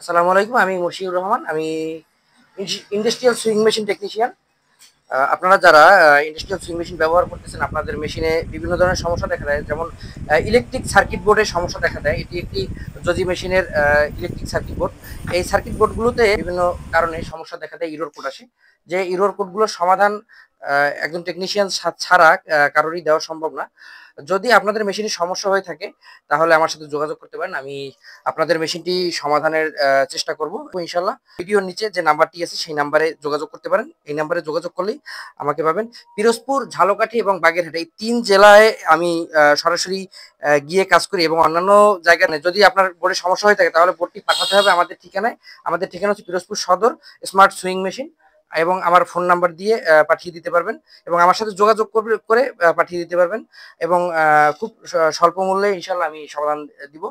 আসসালামু আলাইকুম। আমি মশিউর রহমান। আমি ইন্ডাস্ট্রিয়াল সুইং মেশিন টেকনিশিয়ান। আপনারা যারা ইন্ডাস্ট্রিয়াল সুইং মেশিন ব্যবহার করতেছেন, আপনাদের মেশিনে বিভিন্ন ধরনের সমস্যা দেখা দেয়। যেমন ইলেকট্রিক সার্কিট বোর্ডের সমস্যা দেখা দেয়। এটি একটি জজি মেশিনের ইলেকট্রিক সার্কিট বোর্ড। এই সার্কিট বোর্ডগুলোতে বিভিন্ন কারণে সমস্যা দেখা দেয়, ইরর কোড আসে। যে ইরর কোডগুলোর সমাধান একজন টেকনিশিয়ান ছাড়া কারোরই দেওয়া সম্ভব না। যদি আপনাদের মেশিনের সমস্যা হয়ে থাকে, তাহলে আমার সাথে যোগাযোগ করতে পারেন। আমি আপনাদের মেশিনটি সমাধানের চেষ্টা করব ইনশাল্লাহ। ভিডিওর নিচে যে নাম্বারটি আছে সেই নাম্বারে যোগাযোগ করতে পারেন। এই নাম্বারে যোগাযোগ করলেই আমাকে পাবেন। পিরোজপুর, ঝালকাঠি এবং বাগেরহাট এই ৩ জেলায় আমি সরাসরি গিয়ে কাজ করি, এবং অন্যান্য জায়গায় যদি আপনার বোর্ডে সমস্যা হয়ে থাকে তাহলে বোর্ডটি পাঠাতে হবে আমাদের ঠিকানায়। আমাদের ঠিকানা হচ্ছে পিরোজপুর সদর, স্মার্ট সুইং মেশিন। এবং আমার ফোন নাম্বার দিয়ে পাঠিয়ে দিতে পারবেন, এবং আমার সাথে যোগাযোগ করে পাঠিয়ে দিতে পারবেন। এবং খুব স্বল্প মূল্যে ইনশাল্লাহ আমি সমাধান দিব।